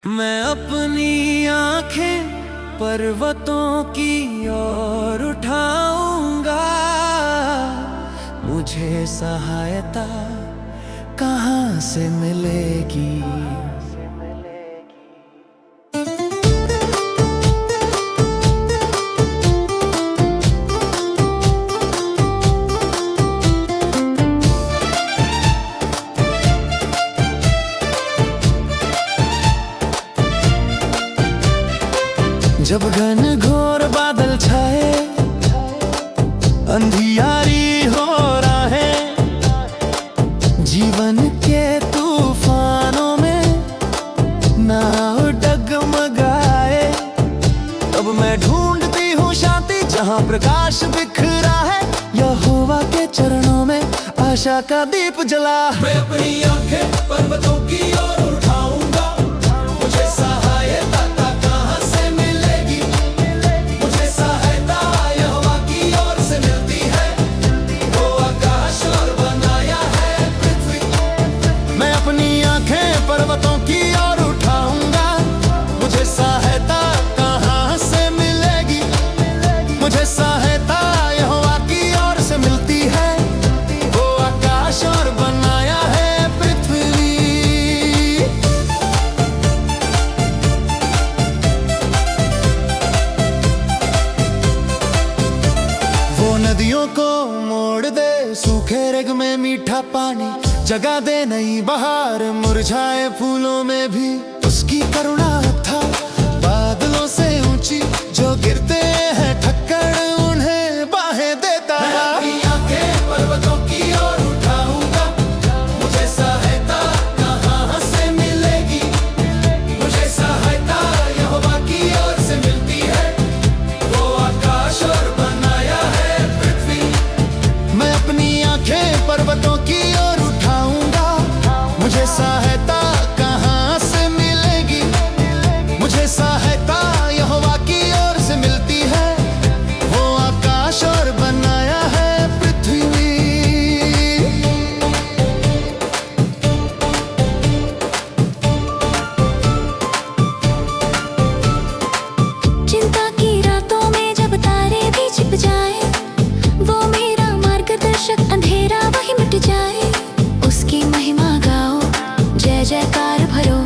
मैं अपनी आंखें पर्वतों की ओर उठाऊंगा। मुझे सहायता कहाँ से मिलेगी? जब घन घोर बादल छाए, अंधियारी हो राहें, जीवन के तूफानों में नाव डगमगाए, तब मैं ढूंढती हूँ शांति जहाँ प्रकाश बिखरा है। यहोवा के चरणों में आशा का दीप जला। मैं अपनी आंखें पर्वतों की ओर उठाऊंगा। मुझे सहायता कहाँ से मिलेगी? मुझे सहायता यहोवा की ओर से मिलती है। वो आकाश और बनाया है पृथ्वी। मैं अपनी आंखें पर्वतों की ओर उठाऊंगा। मुझे सहायता कहाँ से मिलेगी? मुझे सहायता यहोवा की ओर से मिलती है। वो आकाश और बनाया है पृथ्वी। वो नदियों को मोड़ दे, सूखे रेग में मीठा पानी जगा दे नई बहार, मुरझाए फूलों में भी उसकी करुणा था। बादलों से ऊंची जो गिरते हैं ठक्कर, उन्हें बाहें देता। मैं अपनी आंखें पर्वतों की ओर उठाऊंगा। मुझे सहायता कहाँ से मिलेगी? मुझे सहायता यहोवा की ओर से मिलती है। वो आकाश और बनाया है पृथ्वी। मैं अपनी आंखें पर्वतों की ओर उठाऊंगा। मुझे सहायता कहाँ से मिलेगी? मुझे सहायता यहोवा की ओर से मिलती है। वो आकाश और बनाया है पृथ्वी। चिंता की रातों में जब तारे भी छिप जाए, वो मेरा मार्गदर्शक, अंधेरा वही मिट जाए। उसकी महिमा गाओ, जय जयकार भरो,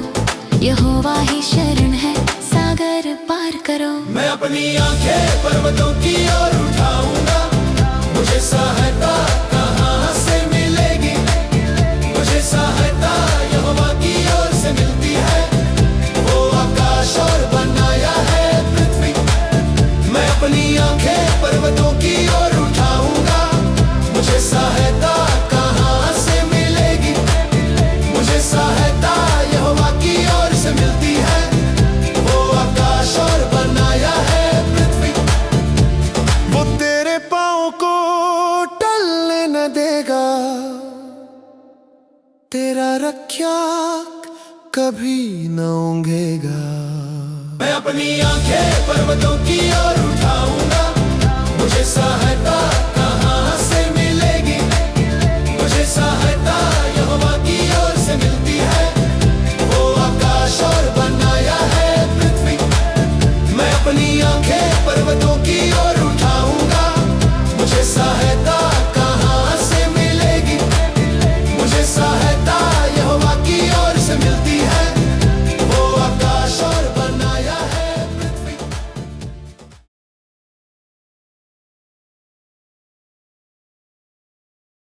यहोवा ही शरण है, सागर पार करो। मैं अपनी आंखें पर्वतों की ओर उठाऊंगा। मुझे सहायता कहाँ से मिलेगी? मुझे सहायता यहोवा की ओर से मिलती है। वो आकाश और बनाया है पृथ्वी। मैं अपनी आंखें पर्वतों की ओर उठाऊंगा। मुझे सहायता कहाँ से मिलेगी? मुझे सहायता यहोवा की ओर से मिलती है। वो आकाश और बनाया है पृथ्वी। वो तेरे पाँव को टलने न देगा, तेरा रक्षक कभी न ऊँघेगा। मैं अपनी आंखें पर्वतों की ओर उठाऊंगा। मुझे सहायता